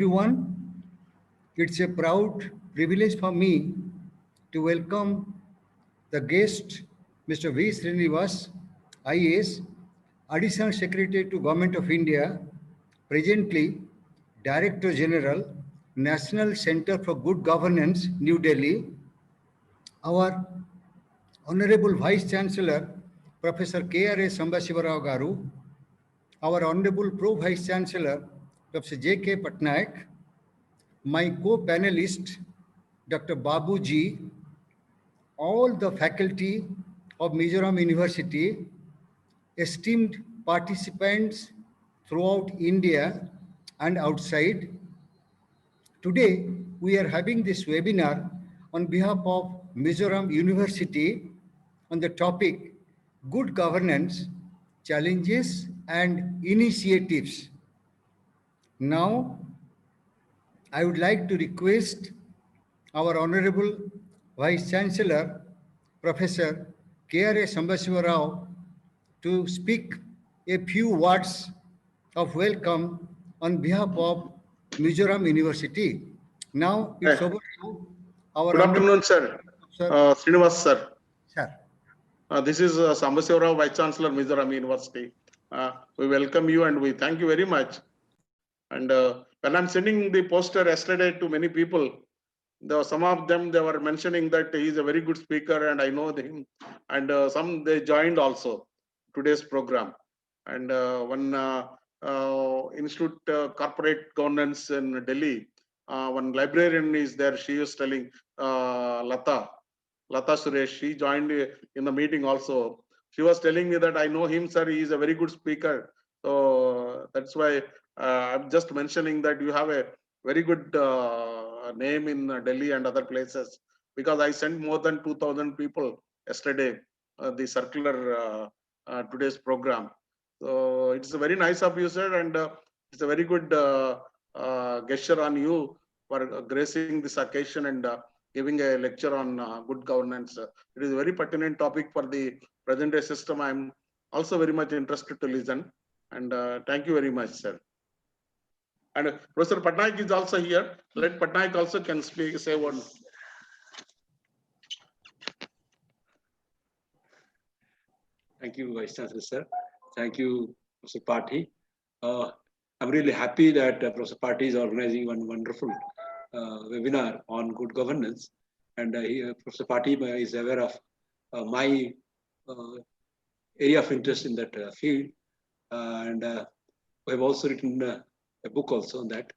Everyone, it's a proud privilege for me to welcome the guest, Mr. V. Srinivas, IAS, Additional Secretary to Government of India, presently Director General, National Center for Good Governance, New Delhi, our Honorable Vice Chancellor, Professor K.R.A. Sambasivarao Garu, our Honorable Pro Vice Chancellor, Professor J.K. Patnaik, my co-panelist, Dr. Babu Ji, all the faculty of Mizoram University, esteemed participants throughout India and outside. Today, we are having this webinar on behalf of Mizoram University on the topic Good Governance, Challenges and Initiatives. Now, I would like to request our Honorable Vice Chancellor, Professor K.R.A. Sambasivarao, to speak a few words of welcome on behalf of Mizoram University. Now it's over to our Good afternoon, sir. Srinivas, sir. Sir. This is Sambasivarao, Vice Chancellor, Mizoram University. We welcome you and we thank you very much. And when I'm sending the poster yesterday to many people, some of them, they were mentioning that he is a very good speaker and I know him. And some, they joined also today's program. And one Institute Corporate Governance in Delhi, one librarian is there. She is telling Lata Suresh, she joined in the meeting also. She was telling me that I know him, sir. He is a very good speaker. So that's why I'm just mentioning that you have a very good name in Delhi and other places, because I sent more than 2,000 people yesterday the circular today's program. So it's a very nice of you, sir, and it's a very good gesture on you for gracing this occasion and giving a lecture on good governance. It is a very pertinent topic for the present day system. I'm also very much interested to listen, and thank you very much, sir. And Professor Patnaik is also here. Let Patnaik also can speak, say one. Thank you, Vice Chancellor, sir. Thank you, Professor Pathi. I'm really happy that Professor Pathi is organizing one wonderful webinar on good governance. And Professor Pathi is aware of my area of interest in that field. And we have also written a book also on that.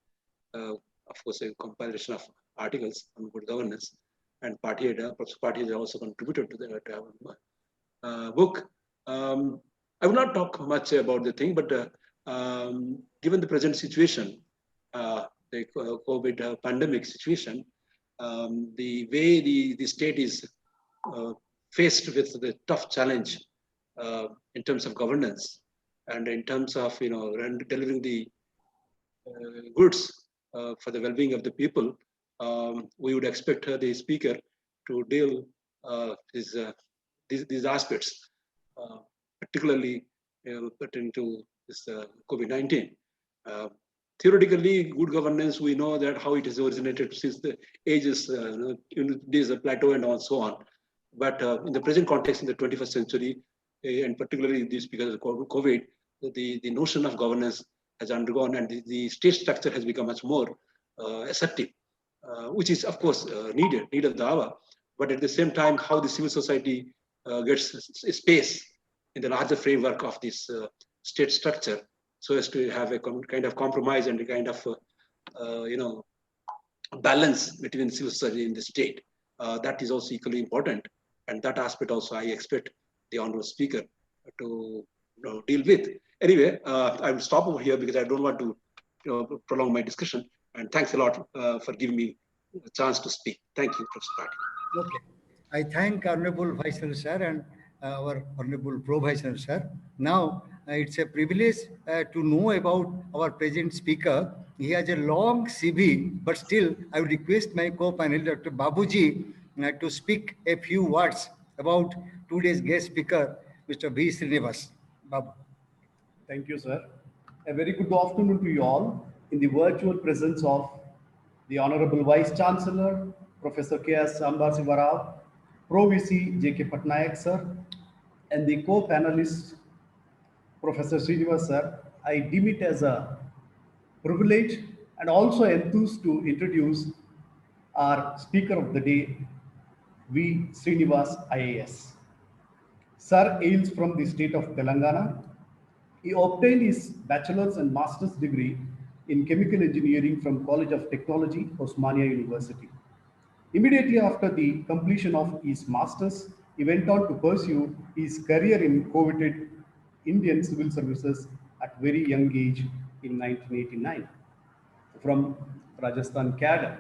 Of course, a compilation of articles on good governance. And Professor Pathi has also contributed to that book. I will not talk much about the thing, but given the present situation, the COVID pandemic situation, the way the state is faced with the tough challenge in terms of governance and in terms of delivering the goods for the well-being of the people, we would expect the speaker to deal these aspects, particularly pertaining to this COVID-19. Theoretically, good governance, we know that how it has originated since the ages, days of Plato and so on. But in the present context, in the 21st century, and particularly this because of COVID, the notion of governance has undergone, and the state structure has become much more assertive, which is, of course, need of the hour. But at the same time, how the civil society gets space in the larger framework of this state structure, so as to have a kind of compromise and a kind of balance between civil society and the state. That is also equally important, and that aspect also I expect the honorable speaker to deal with. Anyway, I will stop over here because I don't want to prolong my discussion. And thanks a lot for giving me a chance to speak. Thank you, Professor Pathi. Okay. I thank Honorable Vice Chancellor sir and our Honorable Pro Vice Chancellor sir. Now, it's a privilege to know about our present speaker. He has a long CV, but still, I would request my co-panel, Dr. Babuji, to speak a few words about today's guest speaker, Mr. V. Srinivas. Babu. Thank you, sir. A very good afternoon to you all. in the virtual presence of the Honorable Vice Chancellor, Professor K.S. Sambasiva Rao, Pro VC J.K. Patnaik sir, and the co-panelists, Professor Srinivas sir, I deem it as a privilege and also enthused to introduce our speaker of the day, V. Srinivas IAS. Sir hails from the state of Telangana. He obtained his bachelor's and master's degree in chemical engineering from College of Technology, Osmania University. Immediately after the completion of his master's, he went on to pursue his career in coveted Indian civil services at very young age in 1989 from Rajasthan cadre.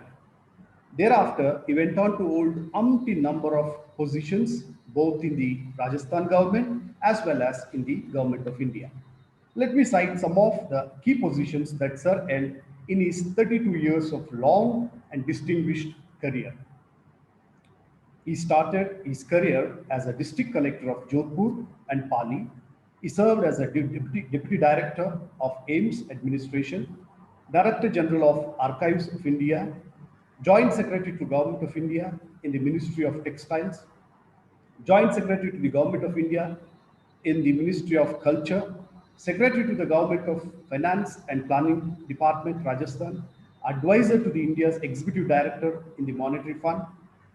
Thereafter, he went on to hold umpteen number of positions both in the Rajasthan government as well as in the government of India. Let me cite some of the key positions that Sir held in his 32 years of long and distinguished career. He started his career as a district collector of Jodhpur and Pali. He served as a deputy director of AIMS administration, Director General of Archives of India, Joint Secretary to Government of India in the Ministry of Textiles, Joint Secretary to the Government of India in the Ministry of Culture, Secretary to the Government of Finance and Planning Department, Rajasthan, Advisor to the India's Executive Director in the Monetary Fund,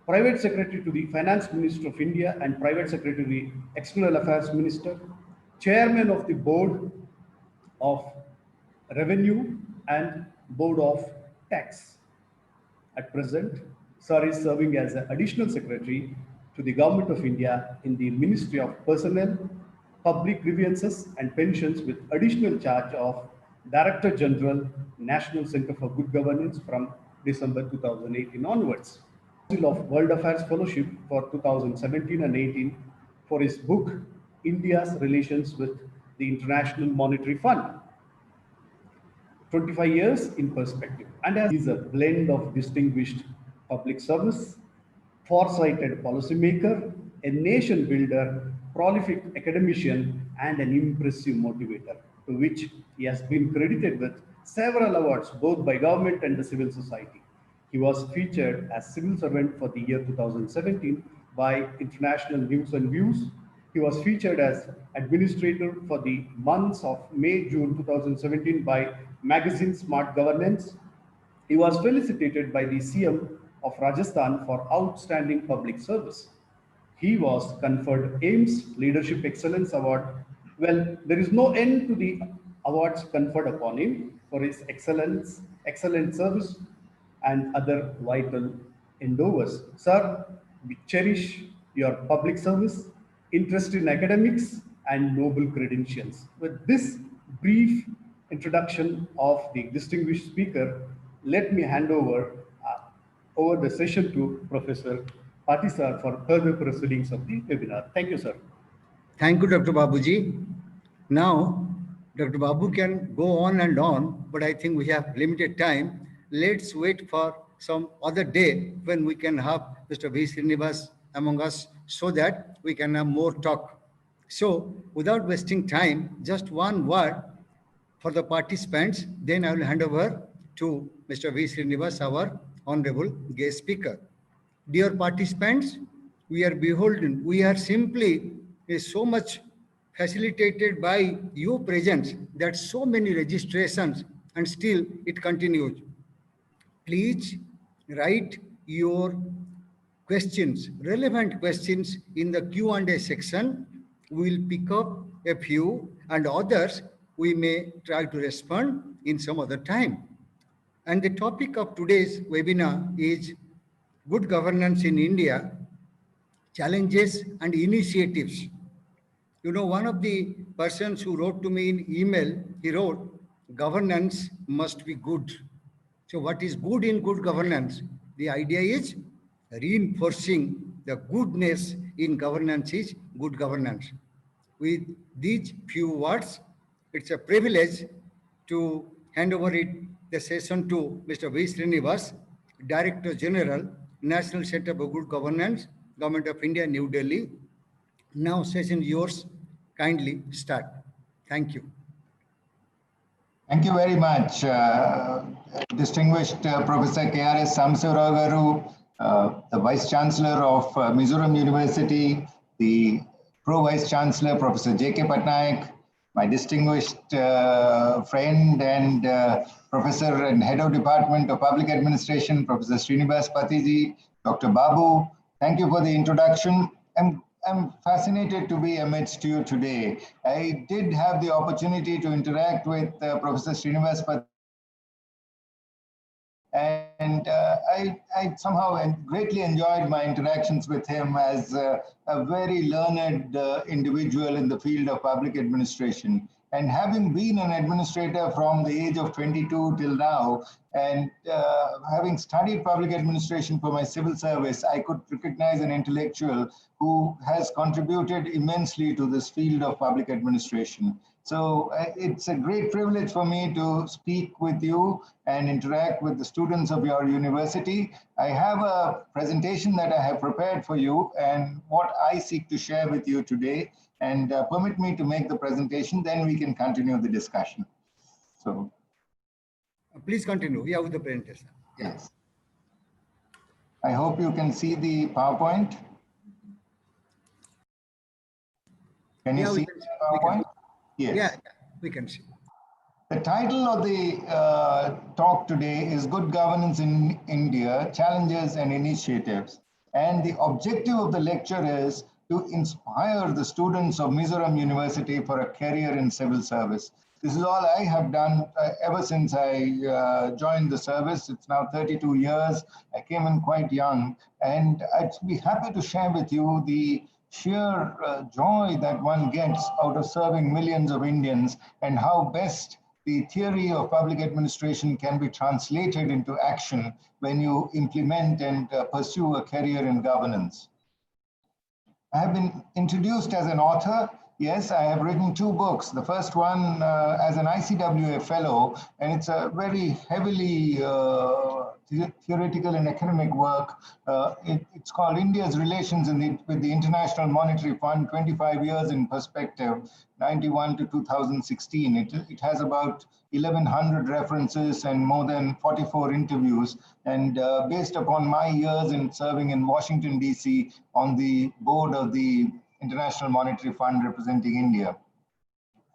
Private Secretary to the Finance Minister of India and Private Secretary to the External Affairs Minister, Chairman of the Board of Revenue and Board of Tax. At present, Sir is serving as an Additional Secretary to the Government of India in the Ministry of Personnel, Public Grievances and Pensions with additional charge of Director General, National Center for Good Governance from December 2018 onwards. Of World Affairs Fellowship for 2017 and 18 for his book, India's Relations with the International Monetary Fund. 25 years in perspective, and as is a blend of distinguished public service, foresighted policymaker, a nation builder, prolific academician, and an impressive motivator, to which he has been credited with several awards both by government and the civil society. He was featured as civil servant for the year 2017 by International News and Views. He was featured as administrator for the months of May, June 2017 by magazine Smart Governance. He was felicitated by the CM of Rajasthan for outstanding public service. He was conferred AIMS Leadership Excellence Award. Well, there is no end to the awards conferred upon him for his excellent service and other vital endeavors. Sir, we cherish your public service, interest in academics, and noble credentials. With this brief introduction of the distinguished speaker, let me hand over the session to Professor Pathi sir for further proceedings of the webinar. Thank you, sir. Thank you, Dr. Babuji. Now, Dr. Babu can go on and on, but I think we have limited time. Let's wait for some other day when we can have Mr. V. Srinivas among us so that we can have more talk. So, without wasting time, just one word for the participants, then I will hand over to Mr. V. Srinivas, our honorable guest speaker. Dear participants, we are beholden, we are simply so much facilitated by your presence that so many registrations and still it continues. Please write your questions, relevant questions in the Q&A section. We will pick up a few and others we may try to respond in some other time. And the topic of today's webinar is Good Governance in India, Challenges and Initiatives. You know, one of the persons who wrote to me in email, he wrote, governance must be good. So what is good in good governance? The idea is reinforcing the goodness in governance is good governance. With these few words, it's a privilege to hand over the session to Mr. V. Srinivas, Director General, National Center for Good Governance, Government of India, New Delhi. Now session yours. Kindly start. Thank you. Thank you very much, distinguished Professor K.R.S. Sambasevarao Garu, the Vice Chancellor of Mizoram University, the Pro Vice Chancellor, Professor J.K. Patnaik, my distinguished friend and Professor and Head of Department of Public Administration, Professor Srinivas Patiji, Dr. Babu. Thank you for the introduction. I'm fascinated to be amidst you today. I did have the opportunity to interact with Professor Srinivas Patiji, and I somehow greatly enjoyed my interactions with him as a very learned individual in the field of public administration. And having been an administrator from the age of 22 till now, and having studied public administration for my civil service, I could recognize an intellectual who has contributed immensely to this field of public administration. So it's a great privilege for me to speak with you and interact with the students of your university. I have a presentation that I have prepared for you and what I seek to share with you today. And permit me to make the presentation, then we can continue the discussion. So, Please continue. Yeah, with the presentation. yes. I hope you can see the PowerPoint. Can you see the PowerPoint? Yes. Yeah, we can see. The title of the talk today is Good Governance in India, Challenges and Initiatives. And the objective of the lecture is to inspire the students of Mizoram University for a career in civil service. This is all I have done ever since I joined the service. It's now 32 years. I came in quite young, and I'd be happy to share with you the sheer joy that one gets out of serving millions of Indians and how best the theory of public administration can be translated into action when you implement and pursue a career in governance. I have been introduced as an author. Yes, I have written 2 books. The first one as an ICWA fellow, and it's a very heavily theoretical and academic work. It's called India's Relations with the International Monetary Fund, 25 years in perspective, 91 to 2016. It has about 1,100 references and more than 44 interviews, and based upon my years in serving in Washington, D.C. on the board of the International Monetary Fund representing India.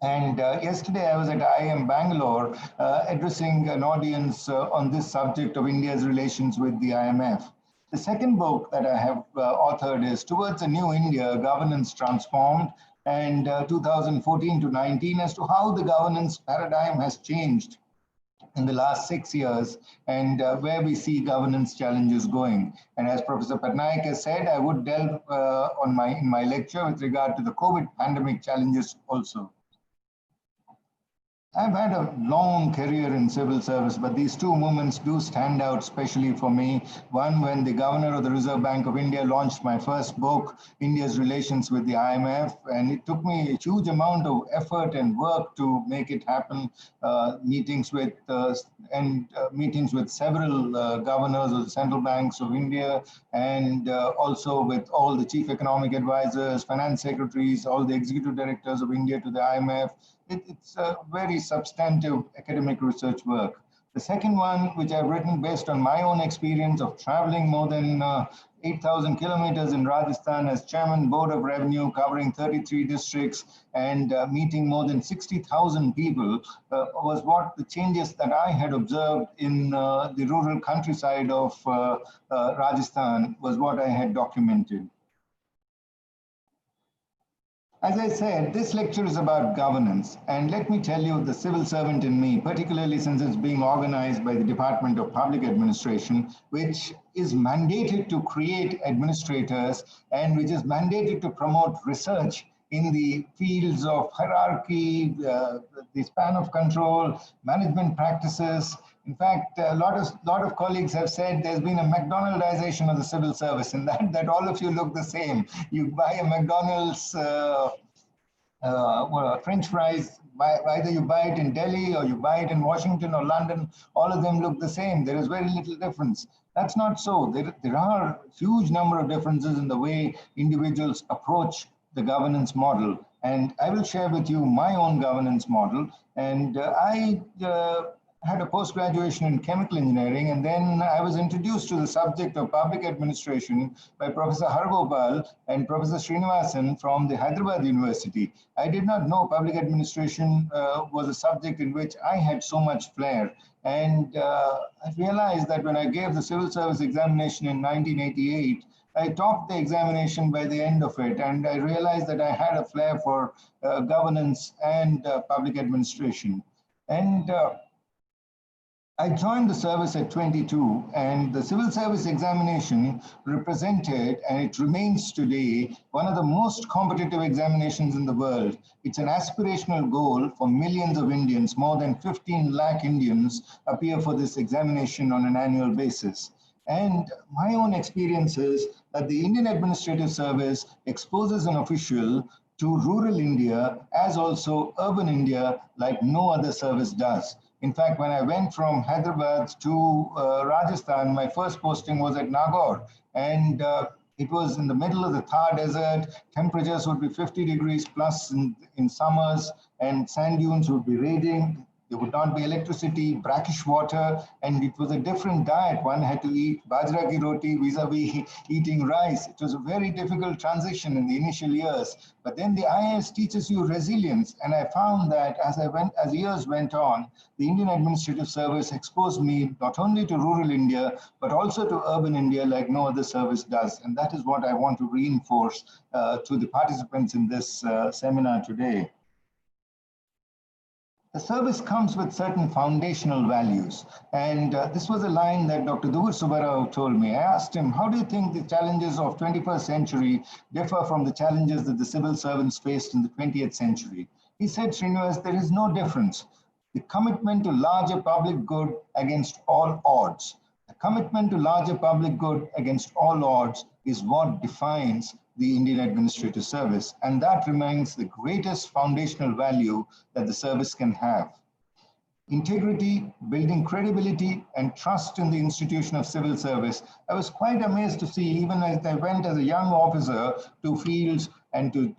And yesterday I was at IIM Bangalore addressing an audience on this subject of India's relations with the IMF. The second book that I have authored is Towards a New India, Governance Transformed, and 2014 to 19, as to how the governance paradigm has changed in the last 6 years and where we see governance challenges going. And as Professor Patnaik has said, I would delve in my lecture with regard to the COVID pandemic challenges also. I've had a long career in civil service, but these 2 moments do stand out especially for me. One, when the Governor of the Reserve Bank of India launched my first book, India's Relations with the IMF, and it took me a huge amount of effort and work to make it happen. Meetings with several governors of the central banks of India, and also with all the chief economic advisors, finance secretaries, all the executive directors of India to the IMF. It's a very substantive academic research work. The second one, which I've written based on my own experience of traveling more than 8,000 kilometers in Rajasthan as chairman, board of revenue, covering 33 districts and meeting more than 60,000 people, was what the changes that I had observed in the rural countryside of Rajasthan was what I had documented. As I said, this lecture is about governance, and let me tell you, the civil servant in me, particularly since it's being organized by the Department of Public Administration, which is mandated to create administrators and which is mandated to promote research in the fields of hierarchy, the span of control, management practices. In fact, a lot of colleagues have said there's been a McDonaldization of the civil service, and that all of you look the same. You buy a McDonald's French fries, either you buy it in Delhi or you buy it in Washington or London, all of them look the same. There is very little difference. That's not so. There are a huge number of differences in the way individuals approach the governance model. And I will share with you my own governance model. And I had a post-graduation in chemical engineering, and then I was introduced to the subject of public administration by Professor Hargopal and Professor Srinivasan from the Hyderabad University. I did not know public administration was a subject in which I had so much flair. And I realized that when I gave the civil service examination in 1988, I topped the examination by the end of it, and I realized that I had a flair for governance and public administration. And I joined the service at 22, and the civil service examination represented, and it remains today, one of the most competitive examinations in the world. It's an aspirational goal for millions of Indians. More than 15 lakh Indians appear for this examination on an annual basis. And my own experience is that the Indian Administrative Service exposes an official to rural India as also urban India like no other service does. In fact, when I went from Hyderabad to Rajasthan, my first posting was at Nagaur, and it was in the middle of the Thar Desert. Temperatures would be 50 degrees plus in summers, and sand dunes would be raging. There would not be electricity, brackish water, and it was a different diet. One had to eat bajra ki roti vis-a-vis eating rice. It was a very difficult transition in the initial years. But then the IAS teaches you resilience, and I found that as years went on, the Indian Administrative Service exposed me not only to rural India, but also to urban India like no other service does. And that is what I want to reinforce to the participants in this seminar today. The service comes with certain foundational values. And this was a line that Dr. Dugur Subbarao told me. I asked him, how do you think the challenges of 21st century differ from the challenges that the civil servants faced in the 20th century? He said, Srinivas, there is no difference. The commitment to larger public good against all odds. The commitment to larger public good against all odds is what defines the Indian Administrative Service, and that remains the greatest foundational value that the service can have. Integrity, building credibility and trust in the institution of civil service. I was quite amazed to see, even as I went as a young officer to fields and to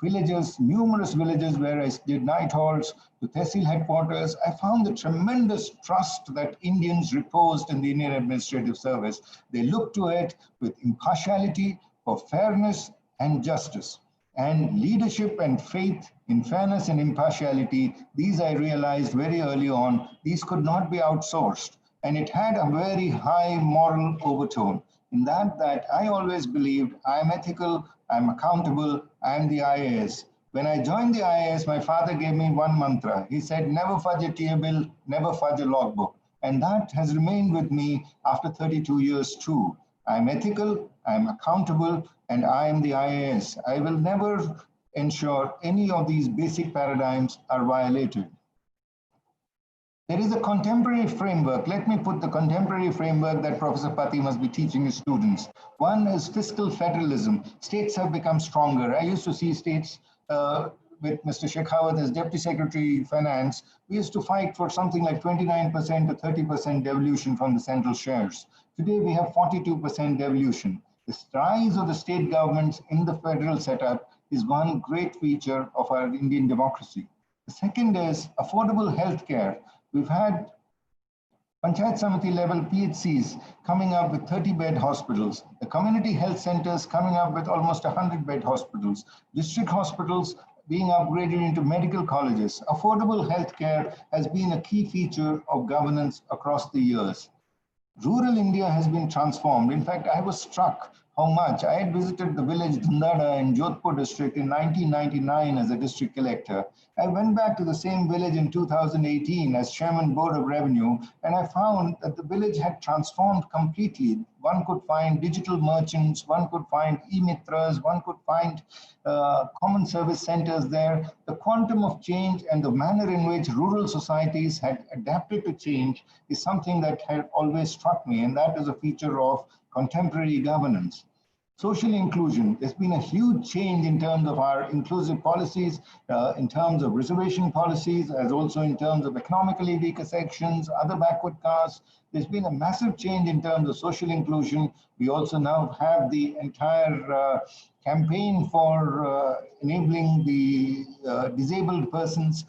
villages, numerous villages where I did night halts, to Tehsil headquarters, I found the tremendous trust that Indians reposed in the Indian Administrative Service. They looked to it with impartiality, for fairness and justice, and leadership and faith in fairness and impartiality. These I realized very early on, these could not be outsourced, and it had a very high moral overtone. In that I always believed I'm ethical, I'm accountable, I'm the IAS. When I joined the IAS, my father gave me one mantra. He said, never fudge a TA bill, never fudge a logbook. And that has remained with me after 32 years too. I'm ethical, I'm accountable, and I am the IAS. I will never ensure any of these basic paradigms are violated. There is a contemporary framework. Let me put the contemporary framework that Professor Pati must be teaching his students. One is fiscal federalism. States have become stronger. I used to see states with Mr. Shekhawat as Deputy Secretary Finance. We used to fight for something like 29% to 30% devolution from the central shares. Today, we have 42% devolution. The rise of the state governments in the federal setup is one great feature of our Indian democracy. The second is affordable healthcare. We've had Panchayat Samiti level PHCs coming up with 30-bed hospitals, the community health centers coming up with almost 100-bed hospitals, district hospitals being upgraded into medical colleges. Affordable healthcare has been a key feature of governance across the years. Rural India has been transformed. In fact, I was struck how much. I had visited the village Dhundada in Jodhpur district in 1999 as a district collector. I went back to the same village in 2018 as Chairman Board of Revenue, and I found that the village had transformed completely. One could find digital merchants, one could find e-mitras, one could find common service centers there. The quantum of change and the manner in which rural societies had adapted to change is something that had always struck me, and that is a feature of contemporary governance. Social inclusion, there's been a huge change in terms of our inclusive policies, in terms of reservation policies, as also in terms of economically weaker sections, other backward castes. There's been a massive change in terms of social inclusion. We also now have the entire campaign for enabling the disabled persons,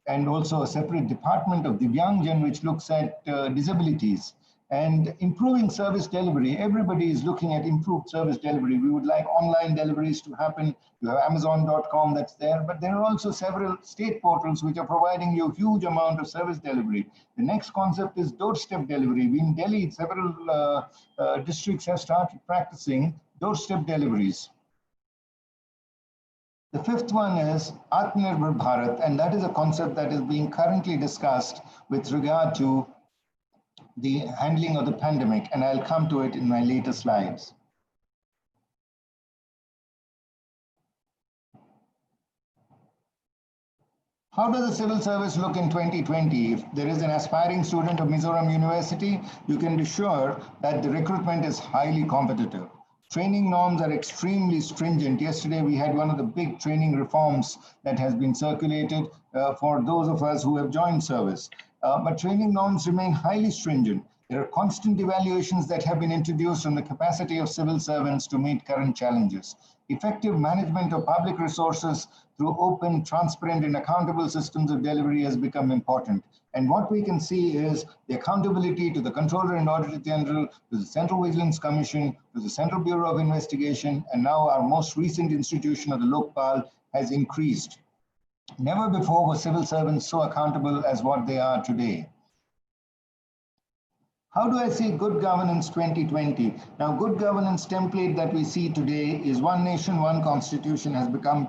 and also a separate department of Divyangjan which looks at disabilities. And improving service delivery, everybody is looking at improved service delivery. We would like online deliveries to happen. You have Amazon.com that's there, but there are also several state portals which are providing you a huge amount of service delivery. The next concept is doorstep delivery. In Delhi, several districts have started practicing doorstep deliveries. The fifth one is Atmanirbhar Bharat, and that is a concept that is being currently discussed with regard to the handling of the pandemic, and I'll come to it in my later slides. How does the civil service look in 2020? If there is an aspiring student of Mizoram University, you can be sure that the recruitment is highly competitive. Training norms are extremely stringent. Yesterday, we had one of the big training reforms that has been circulated for those of us who have joined service. But training norms remain highly stringent. There are constant evaluations that have been introduced on the capacity of civil servants to meet current challenges. Effective management of public resources through open, transparent, and accountable systems of delivery has become important. And what we can see is the accountability to the Comptroller and Auditor General, to the Central Vigilance Commission, to the Central Bureau of Investigation, and now our most recent institution of the Lokpal has increased. Never before were civil servants so accountable as what they are today. How do I see good governance 2020? Now, good governance template that we see today is one nation, one constitution has become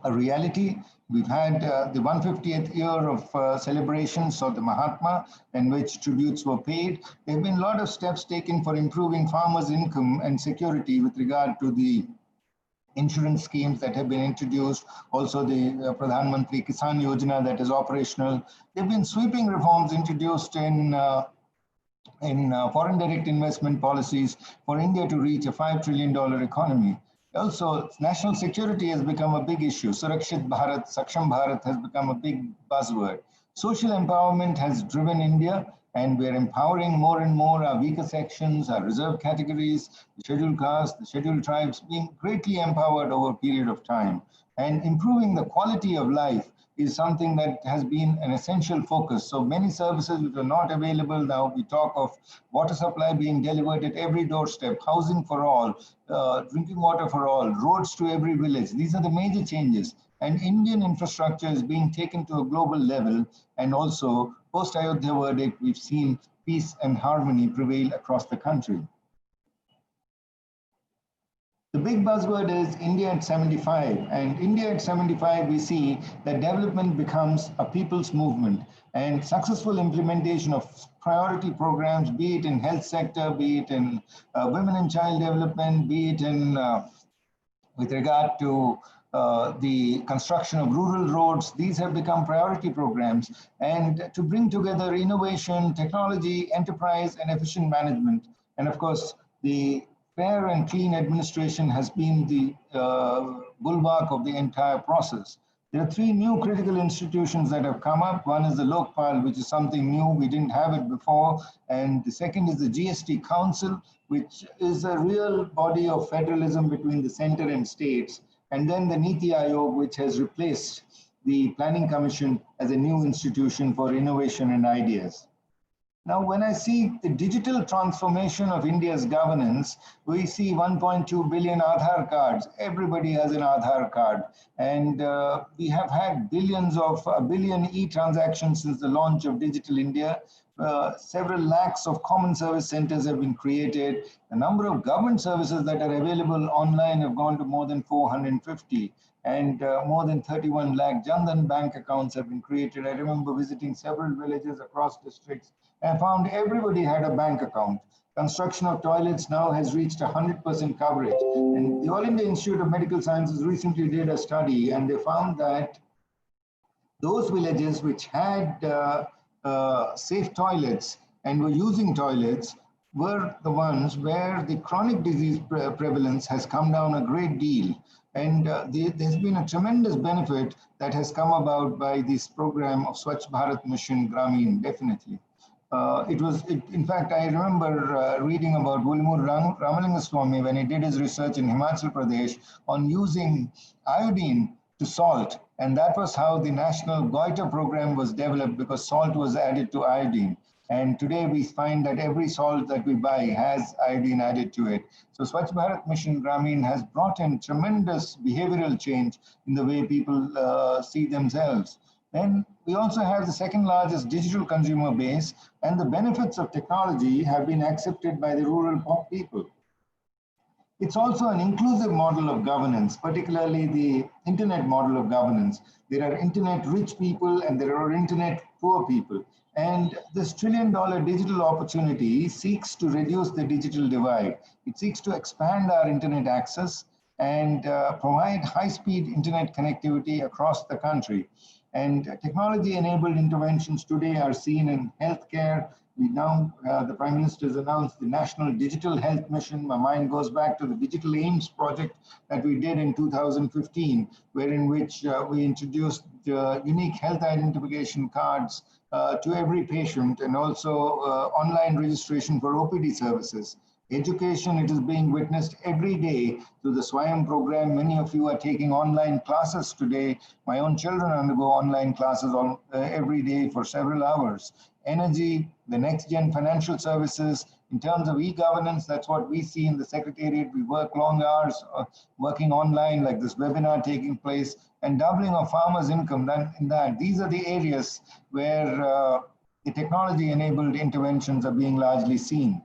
a reality. We've had the 150th year of celebrations of the Mahatma, in which tributes were paid. There have been a lot of steps taken for improving farmers' income and security with regard to the insurance schemes that have been introduced, also the Pradhan Mantri Kisan Yojana that is operational. There have been sweeping reforms introduced in foreign direct investment policies for India to reach a $5 trillion economy. Also, national security has become a big issue. Surakshit Bharat, Saksham Bharat has become a big buzzword. Social empowerment has driven India, and we're empowering more and more our weaker sections, our reserved categories, the scheduled castes, the scheduled tribes, being greatly empowered over a period of time. And improving the quality of life is something that has been an essential focus. So many services which are not available now, we talk of water supply being delivered at every doorstep, housing for all, drinking water for all, roads to every village. These are the major changes. And Indian infrastructure is being taken to a global level. And also, post-Ayodhya verdict, we've seen peace and harmony prevail across the country. The big buzzword is India at 75, and India at 75, we see that development becomes a people's movement, and successful implementation of priority programs, be it in health sector, be it in women and child development, be it in with regard to the construction of rural roads, these have become priority programs, and to bring together innovation, technology, enterprise, and efficient management. And of course, the fair and clean administration has been the bulwark of the entire process. There are three new critical institutions that have come up. One is the Lokpal, which is something new. We didn't have it before. And the second is the GST Council, which is a real body of federalism between the center and states. And then the Niti Aayog, which has replaced the Planning Commission as a new institution for innovation and ideas. Now, when I see the digital transformation of India's governance, we see 1.2 billion Aadhaar cards. Everybody has an Aadhaar card. And we have had a billion e-transactions since the launch of Digital India. Several lakhs of common service centers have been created. The number of government services that are available online have gone to more than 450. And more than 31 lakh Jan Dhan bank accounts have been created. I remember visiting several villages across districts and found everybody had a bank account. Construction of toilets now has reached 100% coverage. And the All India Institute of Medical Sciences recently did a study, and they found that those villages which had safe toilets and were using toilets were the ones where the chronic disease prevalence has come down a great deal. And there's been a tremendous benefit that has come about by this program of Swachh Bharat Mission Gramin, definitely. In fact, I remember reading about Wulimur Ramalingaswamy when he did his research in Himachal Pradesh on using iodine to salt. And that was how the national goiter program was developed, because salt was added to iodine. And today we find that every salt that we buy has iodine added to it. So Swachh Bharat Mission Gramin has brought in tremendous behavioral change in the way people see themselves. Then we also have the second largest digital consumer base, and the benefits of technology have been accepted by the rural people. It's also an inclusive model of governance, particularly the internet model of governance. There are internet rich people and there are internet poor people. And this $1 trillion digital opportunity seeks to reduce the digital divide. It seeks to expand our internet access and provide high-speed internet connectivity across the country. And technology-enabled interventions today are seen in healthcare. The Prime Minister has announced the National Digital Health Mission. My mind goes back to the Digital AIMS project that we did in 2015, wherein which we introduced unique health identification cards to every patient, and also online registration for OPD services. Education, it is being witnessed every day through the SWAYAM program. Many of you are taking online classes today. My own children undergo online classes every day for several hours. Energy, the next gen financial services. In terms of e-governance, that's what we see in the Secretariat. We work long hours working online, like this webinar taking place, and doubling of farmers' income. These are the areas where the technology-enabled interventions are being largely seen.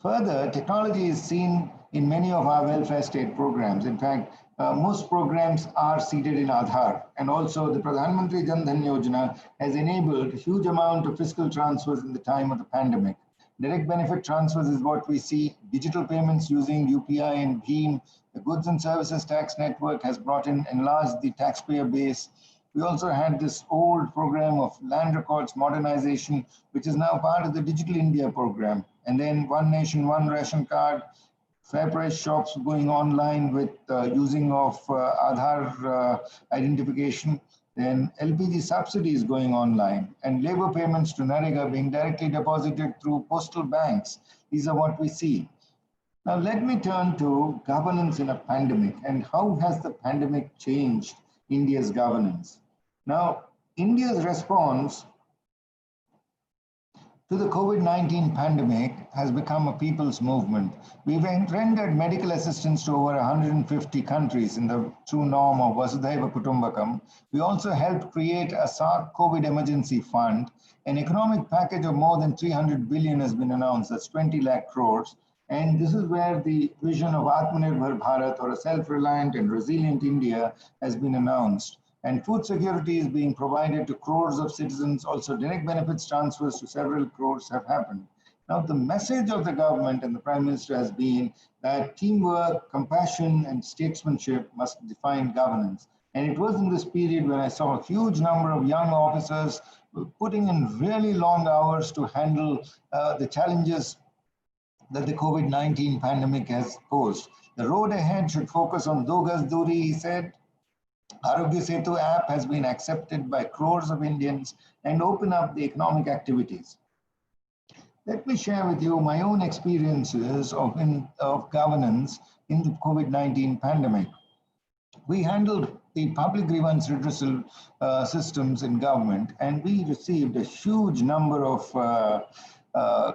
Further, technology is seen in many of our welfare state programs. In fact, most programs are seated in Aadhaar, and also the Pradhan Mantri Jan Dhan Yojana has enabled a huge amount of fiscal transfers in the time of the pandemic. Direct benefit transfers is what we see. Digital payments using UPI and BHIM. The Goods and Services Tax Network has enlarged the taxpayer base. We also had this old program of land records modernization, which is now part of the Digital India program. And then One Nation, One Ration Card, fair price shops going online with using of Aadhaar identification, then LPG subsidies going online, and labor payments to NREGA being directly deposited through postal banks. These are what we see. Now let me turn to governance in a pandemic, and how has the pandemic changed India's governance? Now, India's response to the COVID-19 pandemic has become a people's movement. We've rendered medical assistance to over 150 countries in the true norm of Vasudhaiva Kutumbakam. We also helped create a SARC COVID emergency fund. An economic package of more than 300 billion has been announced, that's 20 lakh crores. And this is where the vision of Atmanirbhar Bharat, or a self-reliant and resilient India, has been announced. And food security is being provided to crores of citizens. Also, direct benefits transfers to several crores have happened. Now, the message of the government and the Prime Minister has been that teamwork, compassion, and statesmanship must define governance. And it was in this period when I saw a huge number of young officers putting in really long hours to handle the challenges that the COVID-19 pandemic has posed. The road ahead should focus on Do Gaz Duri, he said. Arogya Setu app has been accepted by crores of Indians and open up the economic activities. Let me share with you my own experiences of governance in the COVID-19 pandemic. We handled the public grievance redressal systems in government, and we received a huge number of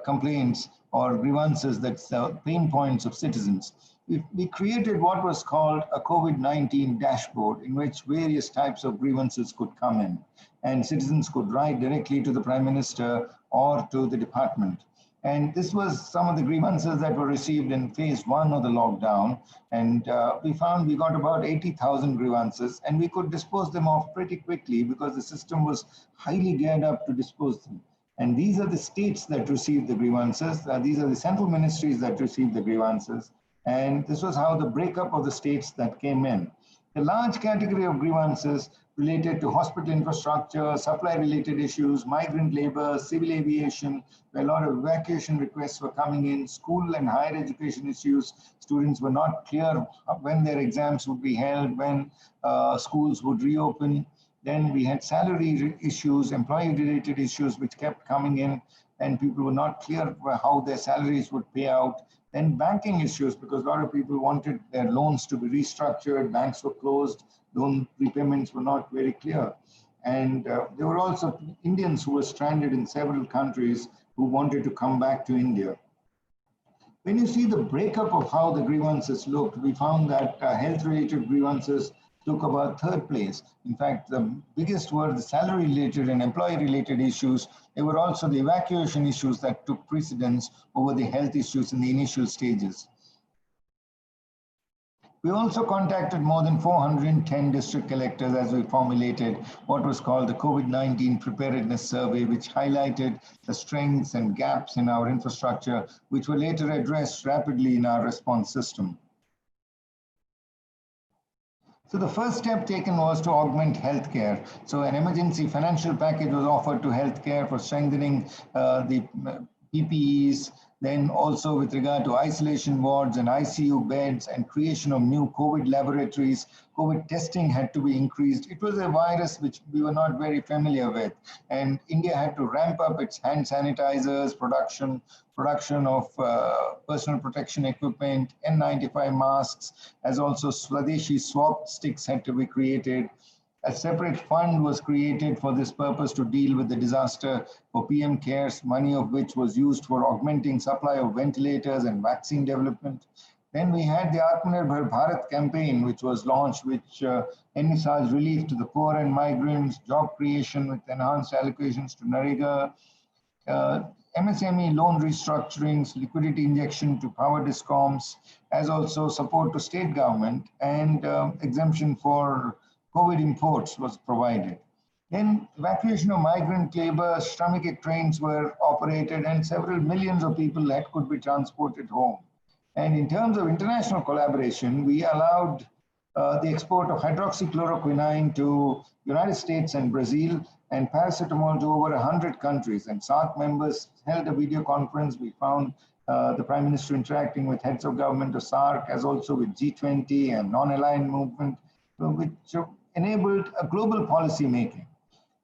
complaints or grievances, that's pain points of citizens. We created what was called a COVID-19 dashboard, in which various types of grievances could come in, and citizens could write directly to the Prime Minister or to the department. And this was some of the grievances that were received in phase 1 of the lockdown. And we found we got about 80,000 grievances, and we could dispose them off pretty quickly because the system was highly geared up to dispose them. And these are the states that received the grievances. These are the central ministries that received the grievances. And this was how the breakup of the states that came in. A large category of grievances related to hospital infrastructure, supply-related issues, migrant labor, civil aviation, where a lot of evacuation requests were coming in, school and higher education issues. Students were not clear when their exams would be held, when schools would reopen. Then we had salary issues, employee-related issues, which kept coming in, and people were not clear how their salaries would pay out. Then banking issues, because a lot of people wanted their loans to be restructured, banks were closed, loan repayments were not very clear. And there were also Indians who were stranded in several countries who wanted to come back to India. When you see the breakup of how the grievances looked, we found that health-related grievances took about third place. In fact, the biggest were the salary-related and employee-related issues. There were also the evacuation issues that took precedence over the health issues in the initial stages. We also contacted more than 410 district collectors as we formulated what was called the COVID-19 preparedness survey, which highlighted the strengths and gaps in our infrastructure, which were later addressed rapidly in our response system. So the first step taken was to augment healthcare. So an emergency financial package was offered to healthcare for strengthening the PPEs, then also with regard to isolation wards and ICU beds and creation of new COVID laboratories. COVID testing had to be increased. It was a virus which we were not very familiar with, and India had to ramp up its hand sanitizers production of personal protection equipment, N95 masks, as also Swadeshi swab sticks had to be created. A separate fund was created for this purpose to deal with the disaster for PM CARES, money of which was used for augmenting supply of ventilators and vaccine development. Then we had the Atmanirbhar Bharat campaign, which was launched, which envisaged relief to the poor and migrants, job creation with enhanced allocations to NREGA, MSME loan restructurings, liquidity injection to power discoms, as also support to state government, and exemption for COVID imports was provided. Then evacuation of migrant labor, Shramik trains were operated, and several millions of people that could be transported home. And in terms of international collaboration, we allowed the export of hydroxychloroquine to United States and Brazil, and paracetamol to over 100 countries. And SAARC members held a video conference. We found the Prime Minister interacting with heads of government of SAARC, as also with G20 and non-aligned movement, which enabled a global policy making.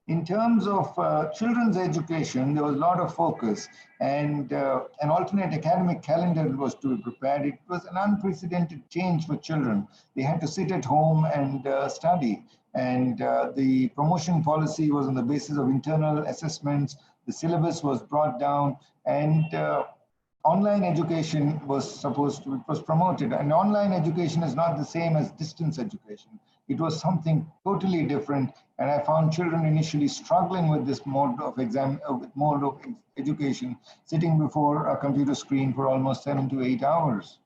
In terms of children's education, there was a lot of focus, and an alternate academic calendar was to be prepared. It was an unprecedented change for children. They had to sit at home and study, and the promotion policy was on the basis of internal assessments. The syllabus was brought down, and online education was promoted. And online education is not the same as distance education. It was something totally different, and I found children initially struggling with this mode of education, sitting before a computer screen for almost 7 to 8 hours.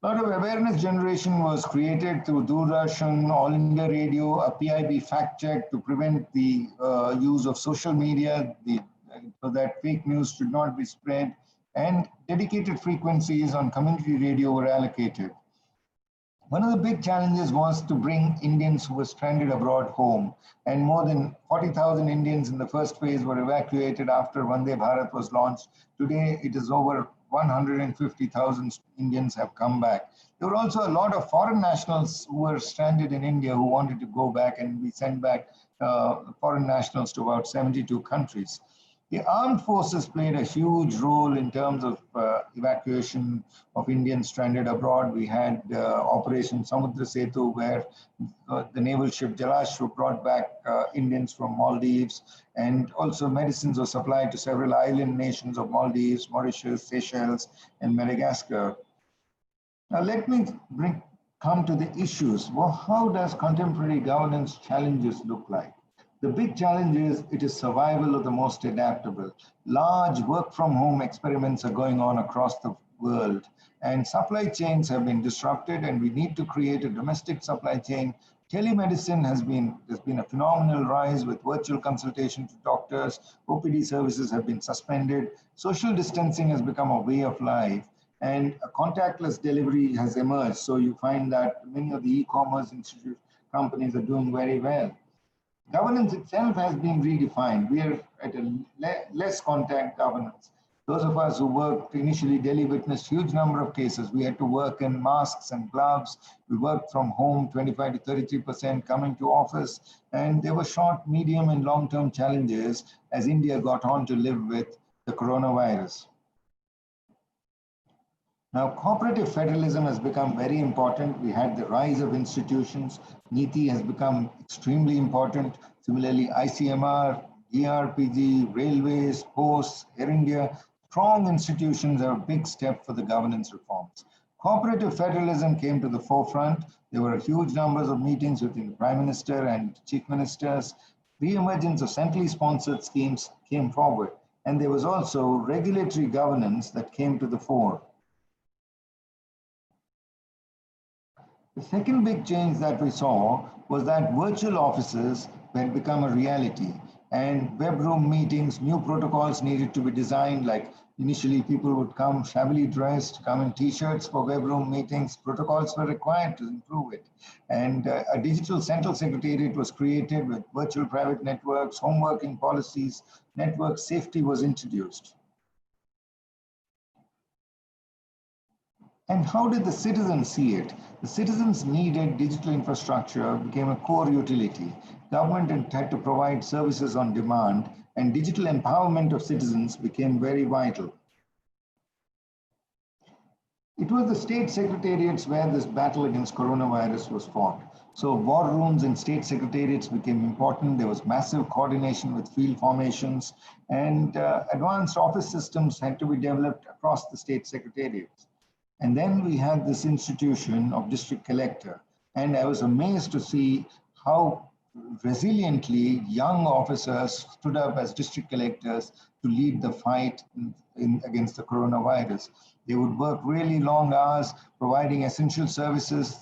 A lot of awareness generation was created through Doordarshan, All India Radio, a PIB fact check to prevent the use of social media, so that fake news should not be spread, and dedicated frequencies on community radio were allocated. One of the big challenges was to bring Indians who were stranded abroad home, and more than 40,000 Indians in the first phase were evacuated after Vande Bharat was launched. Today, it is over 150,000 Indians have come back. There were also a lot of foreign nationals who were stranded in India who wanted to go back, and we sent back foreign nationals to about 72 countries. The armed forces played a huge role in terms of evacuation of Indians stranded abroad. We had Operation Samudra Setu, where the naval ship Jalash brought back Indians from Maldives, and also medicines were supplied to several island nations of Maldives, Mauritius, Seychelles, and Madagascar. Now let me come to the issues. Well, how does contemporary governance challenges look like? The big challenge is it is survival of the most adaptable. Large work from home experiments are going on across the world, and supply chains have been disrupted, and we need to create a domestic supply chain. Telemedicine there's been a phenomenal rise with virtual consultation to doctors. OPD services have been suspended. Social distancing has become a way of life. and a contactless delivery has emerged. So you find that many of the e-commerce companies are doing very well. Governance itself has been redefined. We are at a less contact governance. Those of us who worked initially, Delhi witnessed huge number of cases. We had to work in masks and gloves. We worked from home, 25 to 33% coming to office. And there were short, medium, and long-term challenges as India got on to live with the coronavirus. Now, cooperative federalism has become very important. We had the rise of institutions. NITI has become extremely important. Similarly, ICMR, ERPG, railways, posts, Air India, strong institutions are a big step for the governance reforms. Cooperative federalism came to the forefront. There were huge numbers of meetings between the Prime Minister and Chief Ministers. The emergence of centrally sponsored schemes came forward. And there was also regulatory governance that came to the fore. The second big change that we saw was that virtual offices had become a reality, and web room meetings, new protocols needed to be designed. Like initially people would come shabbily dressed, come in t-shirts for web room meetings. Protocols were required to improve it. And a digital central secretariat was created with virtual private networks, home working policies, network safety was introduced. And how did the citizens see it? The citizens needed digital infrastructure, became a core utility. Government had to provide services on demand, and digital empowerment of citizens became very vital. It was the state secretariats where this battle against coronavirus was fought. So war rooms and state secretariats became important. There was massive coordination with field formations, and advanced office systems had to be developed across the state secretariats. And then we had this institution of district collector. And I was amazed to see how resiliently young officers stood up as district collectors to lead the fight against the coronavirus. They would work really long hours, providing essential services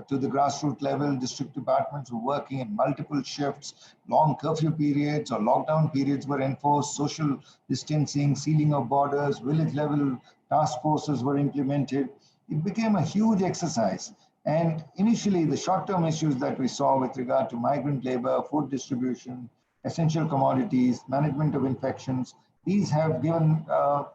to the grassroots level. District departments were working in multiple shifts. Long curfew periods or lockdown periods were enforced. Social distancing, sealing of borders, village level task forces were implemented. It became a huge exercise. And initially, the short-term issues that we saw with regard to migrant labor, food distribution, essential commodities, management of infections, these have given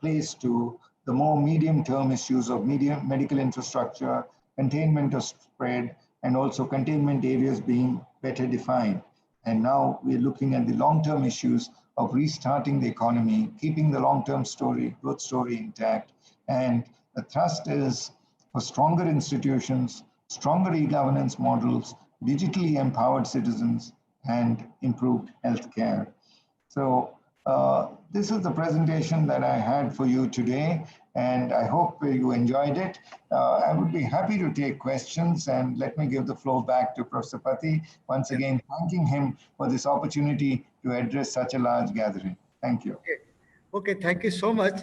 place to the more medium-term issues of medical infrastructure, containment of spread, and also containment areas being better defined. And now we're looking at the long-term issues of restarting the economy, keeping the long-term growth story intact. And the thrust is for stronger institutions, stronger e-governance models, digitally empowered citizens, and improved healthcare. So this is the presentation that I had for you today, and I hope you enjoyed it. I would be happy to take questions, and let me give the floor back to Professor Pati, once again thanking him for this opportunity to address such a large gathering. Thank you. Okay, thank you so much.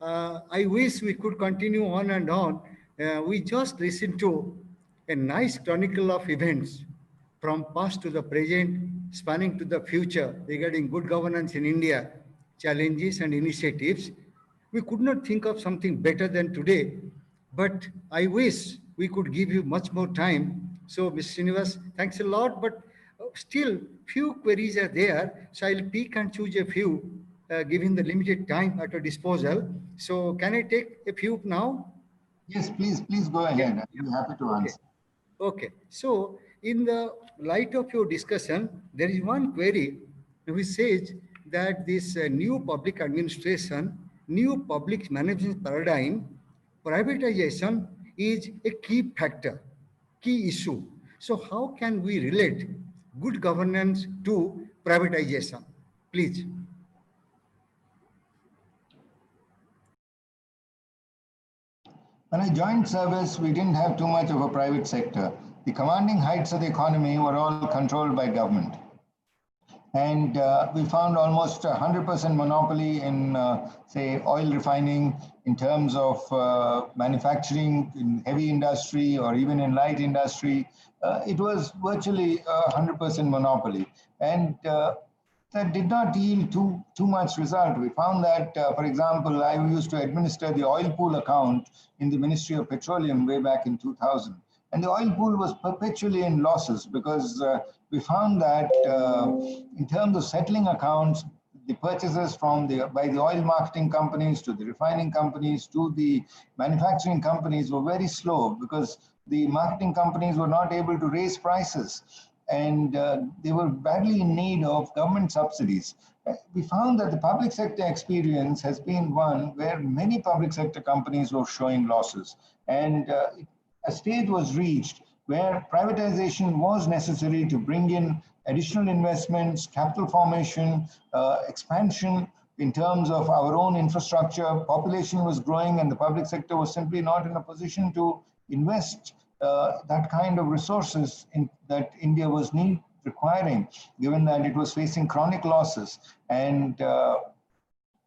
I wish we could continue on and on. We just listened to a nice chronicle of events from past to the present, spanning to the future regarding good governance in India, challenges and initiatives. We could not think of something better than today, but I wish we could give you much more time. So, Ms. Srinivas, thanks a lot, but still few queries are there. So I'll pick and choose a few, given the limited time at our disposal. So can I take a few now? Yes, please go ahead. I'll be happy to answer. Okay. So in the light of your discussion, there is one query which says that this new public administration, new public management paradigm, privatization is a key factor, key issue. So how can we relate good governance to privatization? Please. When I joined service, we didn't have too much of a private sector. The commanding heights of the economy were all controlled by government. And we found almost 100% monopoly in, say, oil refining, in terms of manufacturing, in heavy industry, or even in light industry. It was virtually 100% monopoly. And that did not yield too much result. We found that, for example, I used to administer the oil pool account in the Ministry of Petroleum way back in 2000. And the oil pool was perpetually in losses because we found that in terms of settling accounts, the purchases by the oil marketing companies to the refining companies to the manufacturing companies were very slow because the marketing companies were not able to raise prices. And they were badly in need of government subsidies. We found that the public sector experience has been one where many public sector companies were showing losses. And a stage was reached where privatization was necessary to bring in additional investments, capital formation, expansion in terms of our own infrastructure. Population was growing and the public sector was simply not in a position to invest that kind of resources that India was requiring, given that it was facing chronic losses. And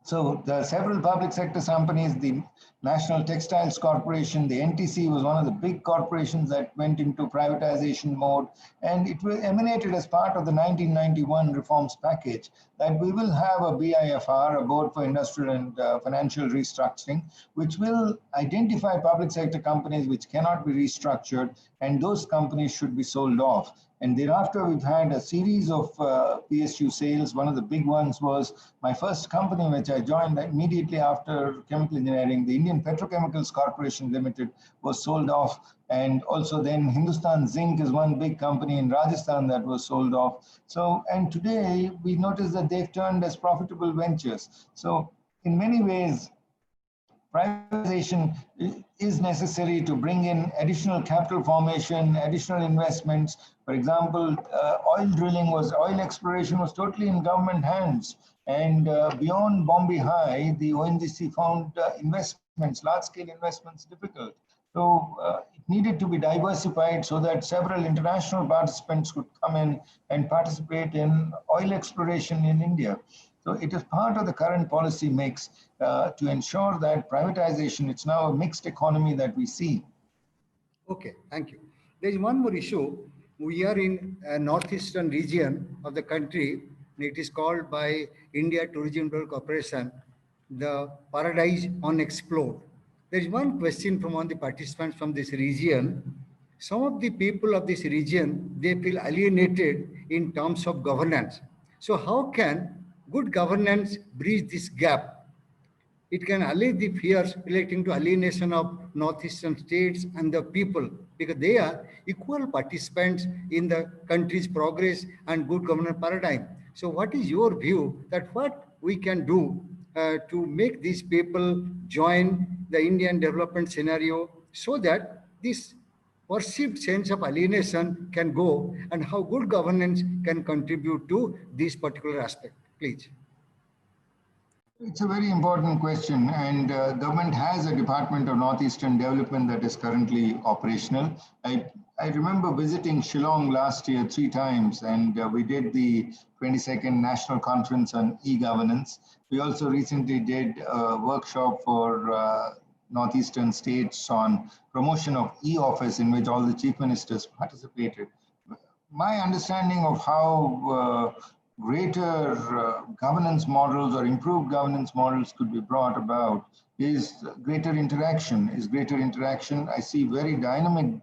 so the several public sector companies, the National Textiles Corporation, the NTC was one of the big corporations that went into privatization mode. And it emanated as part of the 1991 reforms package that we will have a BIFR, a Board for Industrial and Financial Restructuring, which will identify public sector companies which cannot be restructured, and those companies should be sold off. And thereafter, we've had a series of PSU sales. One of the big ones was my first company, which I joined immediately after chemical engineering. The Indian Petrochemicals Corporation Limited was sold off. And also then Hindustan Zinc is one big company in Rajasthan that was sold off. So, and today we notice that they've turned as profitable ventures. So in many ways, privatization is necessary to bring in additional capital formation, additional investments. For example, oil exploration was totally in government hands. And beyond Bombay High, the ONGC found investments, large-scale investments, difficult. So it needed to be diversified so that several international participants could come in and participate in oil exploration in India. So it is part of the current policy mix to ensure that privatization, it's now a mixed economy that we see. Okay, thank you. There is one more issue. We are in a northeastern region of the country. It is called by India Tourism Development Corporation, the Paradise Unexplored. There is one question from one of the participants from this region. Some of the people of this region, they feel alienated in terms of governance. So how can good governance bridge this gap? It can allay the fears relating to alienation of northeastern states and the people, because they are equal participants in the country's progress and good governance paradigm. So what is your view that what we can do to make these people join the Indian development scenario so that this perceived sense of alienation can go, and how good governance can contribute to this particular aspect? Please. It's a very important question, and government has a Department of Northeastern Development that is currently operational. I remember visiting Shillong last year 3 times, and we did the 22nd National Conference on e-governance. We also recently did a workshop for Northeastern states on promotion of e-office, in which all the chief ministers participated. My understanding of how greater governance models or improved governance models could be brought about is greater interaction. I see very dynamic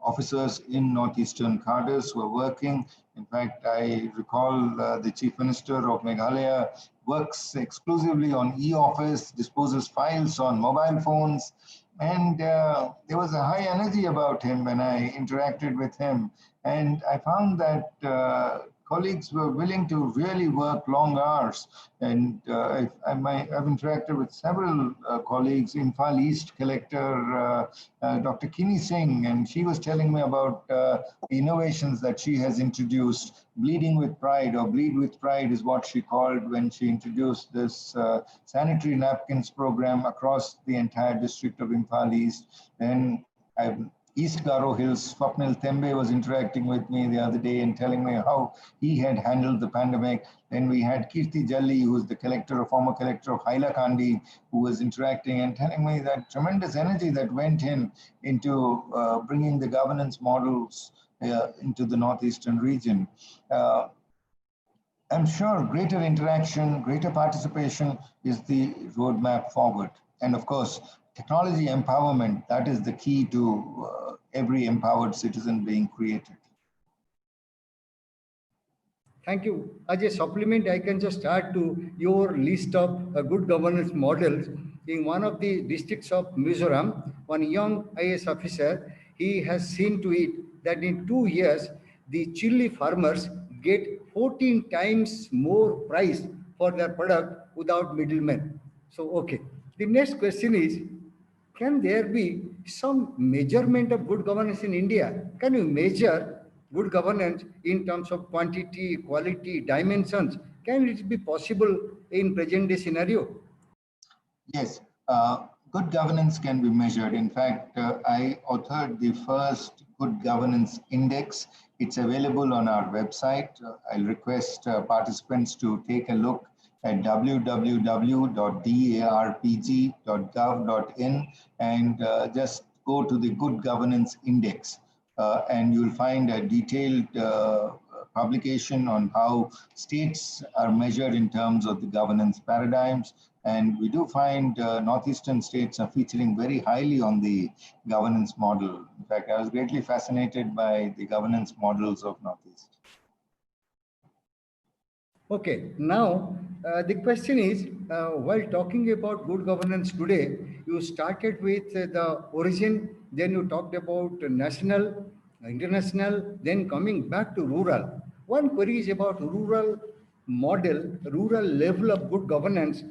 officers in Northeastern cadres who are working. In fact, I recall the Chief Minister of Meghalaya works exclusively on e-office, disposes files on mobile phones, and there was a high energy about him when I interacted with him. And I found that colleagues were willing to really work long hours. And I've interacted with several colleagues, Imphal East Collector, Dr. Kini Singh, and she was telling me about the innovations that she has introduced. Bleeding with Pride, or Bleed with Pride is what she called when she introduced this sanitary napkins program across the entire district of Imphal East. Then East Garo Hills, Swapnil Tembe was interacting with me the other day and telling me how he had handled the pandemic. Then we had Kirti Jalli, who is the former collector of Hailakandi, who was interacting and telling me that tremendous energy that went into bringing the governance models into the Northeastern region. I'm sure greater interaction, greater participation is the roadmap forward. And of course, technology empowerment, that is the key to every empowered citizen being created. Thank you. As a supplement, I can just add to your list of good governance models. In one of the districts of Mizoram, one young IAS officer, he has seen to it that in 2 years, the chili farmers get 14 times more price for their product without middlemen. So, okay. The next question is, can there be some measurement of good governance in India? Can you measure good governance in terms of quantity, quality, dimensions? Can it be possible in present day scenario? Yes, good governance can be measured. In fact, I authored the first good governance index. It's available on our website. I'll request participants to take a look at www.darpg.gov.in and just go to the good governance index. And you'll find a detailed publication on how states are measured in terms of the governance paradigms. And we do find northeastern states are featuring very highly on the governance model. In fact, I was greatly fascinated by the governance models of Northeast. Okay, now the question is, while talking about good governance today, you started with the origin, then you talked about national, international, then coming back to rural. One query is about rural model, rural level of good governance.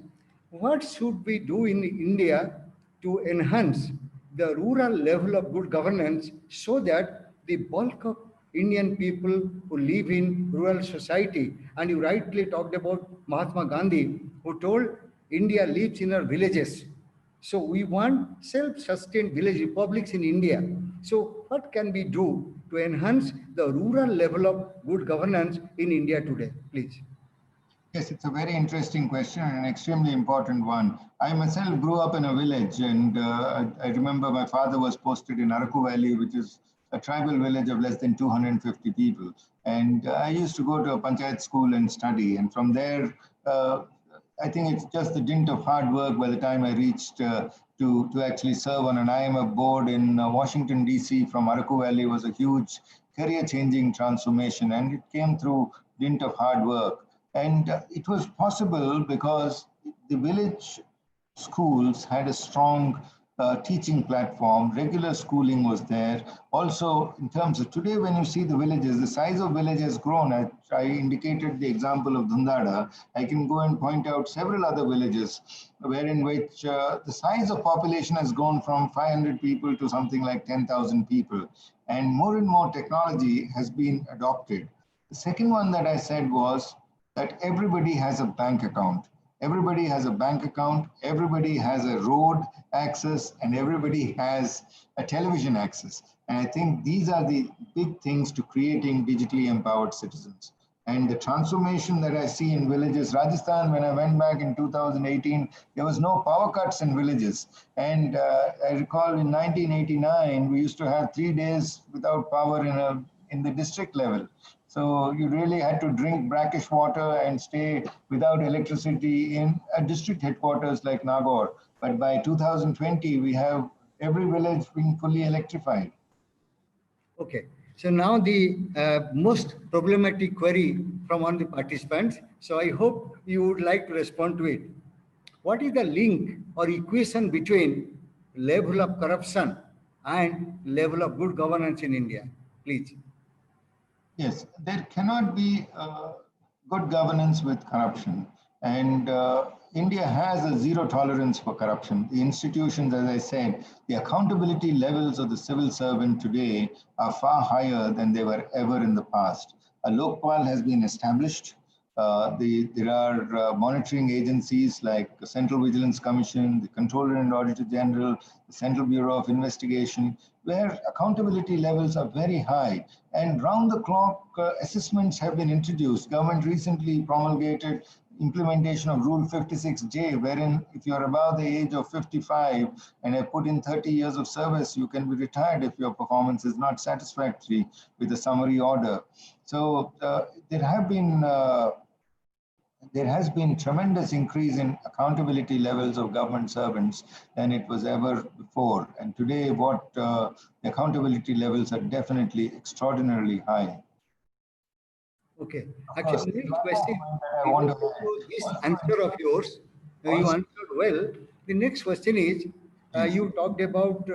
What should we do in India to enhance the rural level of good governance so that the bulk of Indian people who live in rural society, and you rightly talked about Mahatma Gandhi, who told India lives in our villages. So we want self-sustained village republics in India. So what can we do to enhance the rural level of good governance in India today, please? Yes, it's a very interesting question and an extremely important one. I myself grew up in a village, and I remember my father was posted in Araku Valley, which is a tribal village of less than 250 people. And I used to go to a panchayat school and study. And from there, I think it's just the dint of hard work by the time I reached to actually serve on an IMF board in Washington, D.C. from Araku Valley was a huge career-changing transformation. And it came through dint of hard work. And it was possible because the village schools had a strong teaching platform, regular schooling was there. Also, in terms of today, when you see the villages, the size of village has grown. I indicated the example of Dhundada. I can go and point out several other villages wherein which the size of population has grown from 500 people to something like 10,000 people. And more technology has been adopted. The second one that I said was that everybody has a bank account. Everybody has a bank account, everybody has a road access, and everybody has a television access. And I think these are the big things to creating digitally empowered citizens. And the transformation that I see in villages, Rajasthan, when I went back in 2018, there was no power cuts in villages. And I recall in 1989, we used to have 3 days without power in the district level. So you really had to drink brackish water and stay without electricity in a district headquarters like Nagaur. But by 2020, we have every village being fully electrified. Okay. So now the most problematic query from one of the participants. So I hope you would like to respond to it. What is the link or equation between level of corruption and level of good governance in India? Please. Yes, there cannot be good governance with corruption. And India has a zero tolerance for corruption. The institutions, as I said, the accountability levels of the civil servant today are far higher than they were ever in the past. A Lokpal has been established. There are monitoring agencies like the Central Vigilance Commission, the Controller and Auditor General, the Central Bureau of Investigation, where accountability levels are very high. And round-the-clock assessments have been introduced. Government recently promulgated implementation of Rule 56J, wherein if you're above the age of 55 and have put in 30 years of service, you can be retired if your performance is not satisfactory with a summary order. So there have been there has been tremendous increase in accountability levels of government servants than it was ever before. And today, the accountability levels are definitely extraordinarily high. Okay. Of course, Actually, next one more question. point that I want to add. This Also, answer of yours, you answered well. The next question is, you talked about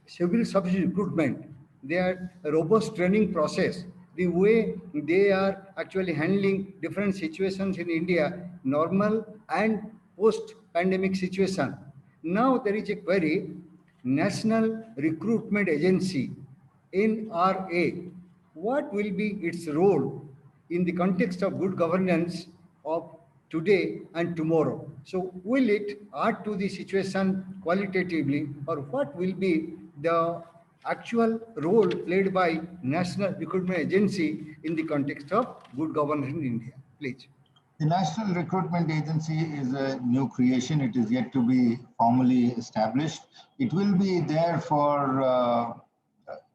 civil service recruitment. Their robust training process, the way they are actually handling different situations in India, normal and post-pandemic situation. Now there is a query, National Recruitment Agency, NRA. What will be its role in the context of good governance of today and tomorrow? So will it add to the situation qualitatively, or what will be the actual role played by National Recruitment Agency in the context of good governance in India? Please. the National Recruitment Agency is a new creation. It is yet to be formally established. It will be there for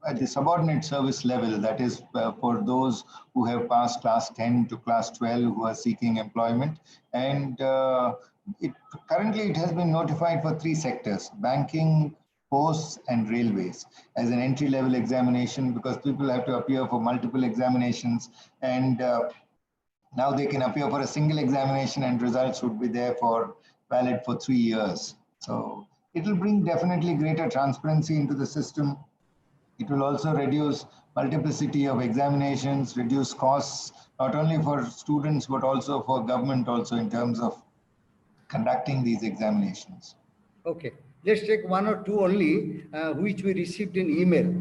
at the subordinate service level, that is for those who have passed class 10 to class 12 who are seeking employment. And currently it has been notified for 3 sectors: banking, posts, and railways, as an entry-level examination, because people have to appear for multiple examinations, and now they can appear for a single examination and results would be there for valid for 3 years. So it will bring definitely greater transparency into the system. It will also reduce multiplicity of examinations, reduce costs, not only for students, but also for government also in terms of conducting these examinations. Okay, let's take one or two only, which we received in email.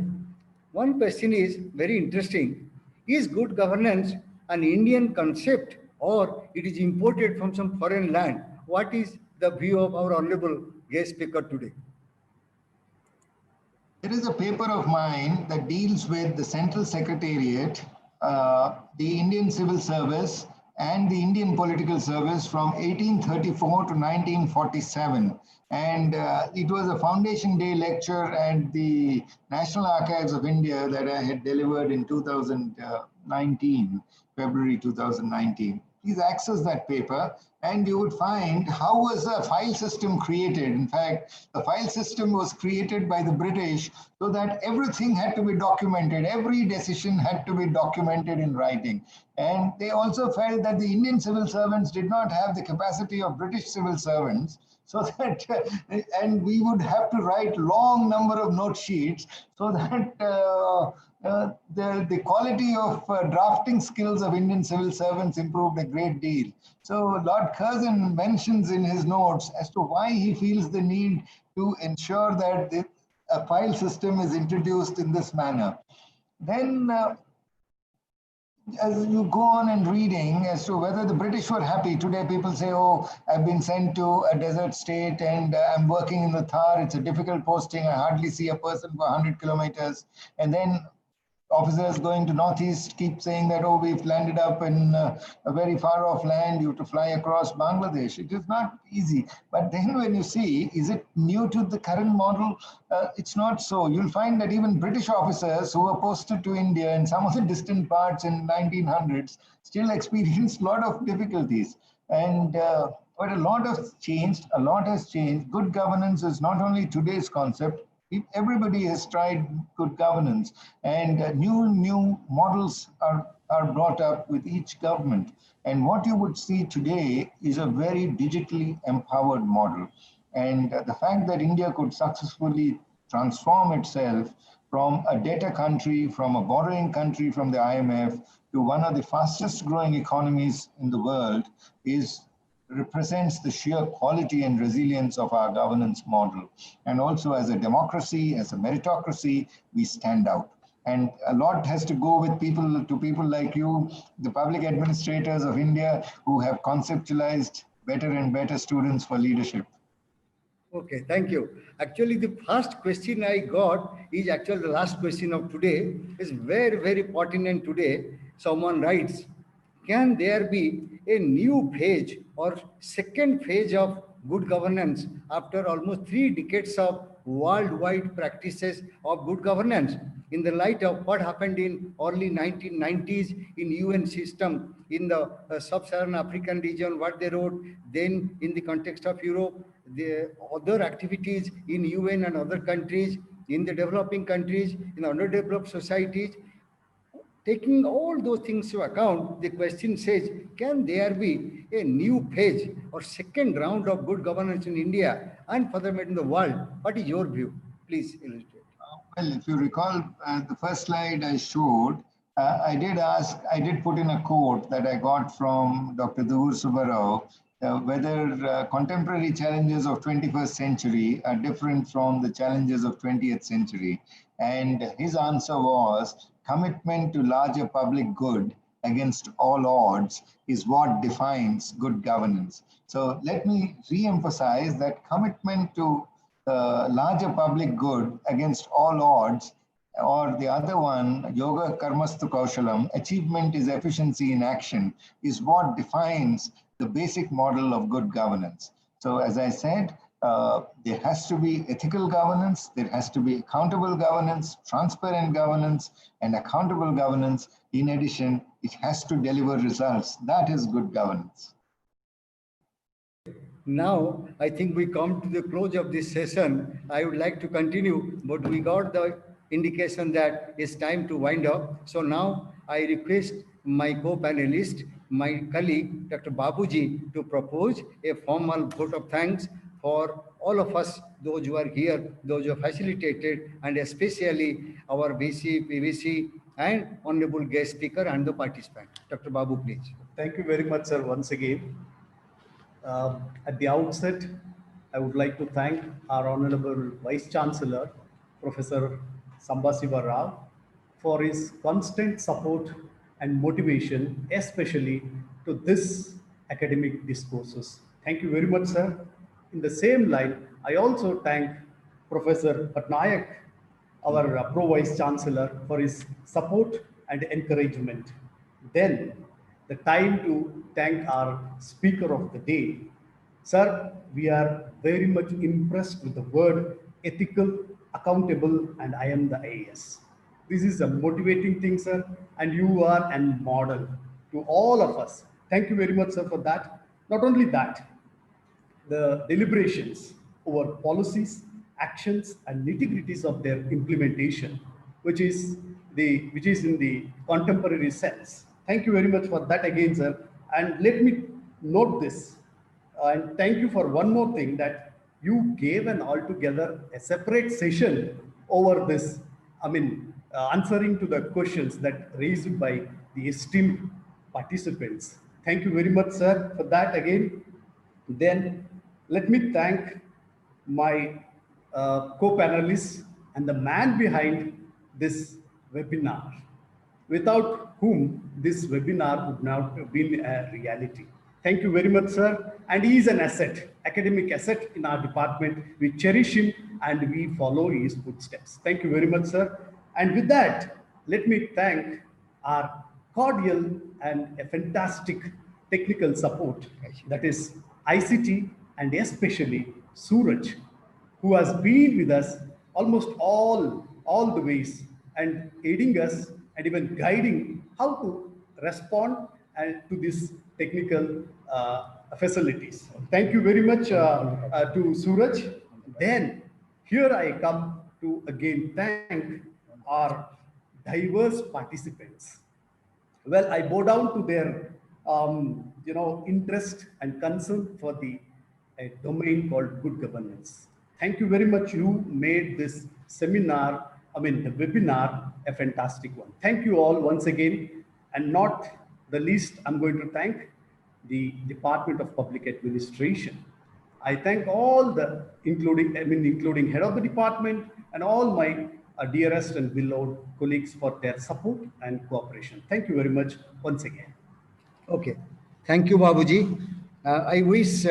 One question is very interesting. Is good governance an Indian concept or it is imported from some foreign land? What is the view of our honorable guest speaker today? There is a paper of mine that deals with the Central Secretariat, the Indian Civil Service, and the Indian Political Service from 1834 to 1947. And it was a Foundation Day lecture at the National Archives of India that I had delivered in 2019, February 2019. Please access that paper and you would find how was the file system created. In fact, the file system was created by the British so that everything had to be documented. Every decision had to be documented in writing. And they also felt that the Indian civil servants did not have the capacity of British civil servants. So that, and we would have to write long number of note sheets so that the quality of drafting skills of Indian civil servants improved a great deal. So Lord Curzon mentions in his notes as to why he feels the need to ensure that a file system is introduced in this manner. Then as you go on and reading as to whether the British were happy. Today people say, oh, I've been sent to a desert state and I'm working in the Thar. It's a difficult posting. I hardly see a person for 100 kilometers. And then officers going to Northeast keep saying that, oh, we've landed up in a very far off land. You have to fly across Bangladesh. It is not easy. But then when you see, is it new to the current model? It's not so. You'll find that even British officers who were posted to India in some of the distant parts in 1900s still experienced a lot of difficulties. And but a lot has changed. A lot has changed. Good governance is not only today's concept. Everybody has tried good governance, and new models are brought up with each government. And what you would see today is a very digitally empowered model. And the fact that India could successfully transform itself from a debtor country, from a borrowing country from the IMF, to one of the fastest growing economies in the world represents the sheer quality and resilience of our governance model. And also as a democracy, as a meritocracy, we stand out. And a lot has to go with people like you, the public administrators of India, who have conceptualized better and better students for leadership. Okay, thank you. Actually, the first question I got is actually the last question of today. It's very, very pertinent today. Someone writes, can there be a new phase or second phase of good governance after almost 3 decades of worldwide practices of good governance? in the light of what happened in early 1990s in UN system, in the sub-Saharan African region, what they wrote, then in the context of Europe, the other activities in UN and other countries, in the developing countries, in underdeveloped societies. Taking all those things to account, the question says, can there be a new phase or second round of good governance in India and furthermore in the world? What is your view? Please illustrate. Well, if you recall the first slide I showed, I did put in a quote that I got from Dr. Dhuur Subbarao, whether contemporary challenges of 21st century are different from the challenges of 20th century. And his answer was, commitment to larger public good against all odds is what defines good governance. So let me re-emphasize that commitment to larger public good against all odds, or the other one, yoga karmastu kaushalam, achievement is efficiency in action, is what defines the basic model of good governance. So as I said, there has to be ethical governance, there has to be accountable governance, transparent governance, and accountable governance. In addition, it has to deliver results. That is good governance. Now, I think we come to the close of this session. I would like to continue, but we got the indication that it's time to wind up. So now I request my co-panelist, my colleague, Dr. Babuji, to propose a formal vote of thanks for all of us, those who are here, those who have facilitated, and especially our VC, PVC, and honorable guest speaker and the participant. Dr. Babu, please. Thank you very much, sir, once again. At the outset, I would like to thank our Honorable Vice Chancellor, Professor Sambasiva Rao, for his constant support and motivation, especially to this academic discourses. Thank you very much, sir. In the same line, I also thank Professor Patnaik, our Pro-Vice Chancellor, for his support and encouragement. Then, the time to thank our speaker of the day. Sir, we are very much impressed with the word ethical, accountable, and I am the IAS. This is a motivating thing, sir, and you are a model to all of us. Thank you very much, sir, for that. Not only that, the deliberations over policies, actions, and nitty-gritties of their implementation, which is in the contemporary sense. Thank you very much for that again, sir. And let me note this, and thank you for one more thing, that you gave an altogether a separate session over this, answering to the questions that raised by the esteemed participants. Thank you very much, sir, for that again. Then let me thank my co-panelists and the man behind this webinar, without whom this webinar would not have been a reality. Thank you very much, sir. And he is an asset, academic asset in our department. We cherish him and we follow his footsteps. Thank you very much, sir. And with that, let me thank our cordial and a fantastic technical support, that is ICT, and especially Suraj, who has been with us almost all the ways and aiding us and even guiding how to respond and to these technical facilities. Thank you very much to Suraj. Then here I come to again thank our diverse participants. Well, I bow down to their interest and concern for the domain called good governance. Thank you very much. You made this seminar, the webinar, a fantastic one. Thank you all once again. And not the least, I'm going to thank the Department of Public Administration. I thank all the, including head of the department and all my dearest and beloved colleagues for their support and cooperation. Thank you very much once again. Okay. Thank you, Babuji. I wish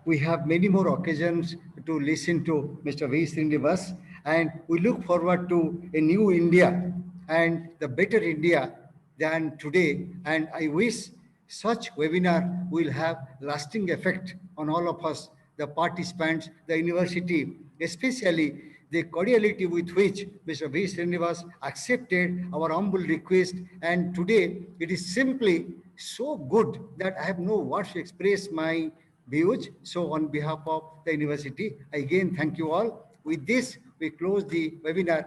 we have many more occasions to listen to Mr. V. Srinivas, and we look forward to a new India and the better India than today. And I wish such webinar will have lasting effect on all of us, the participants, the university, especially the cordiality with which Mr. V. Srinivas accepted our humble request. And today it is simply so good that I have no words to express my views. So on behalf of the university, I again thank you all. With this, we close the webinar.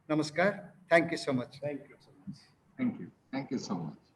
Namaskar. Thank you so much. Thank you so much. Thank you. Thank you so much.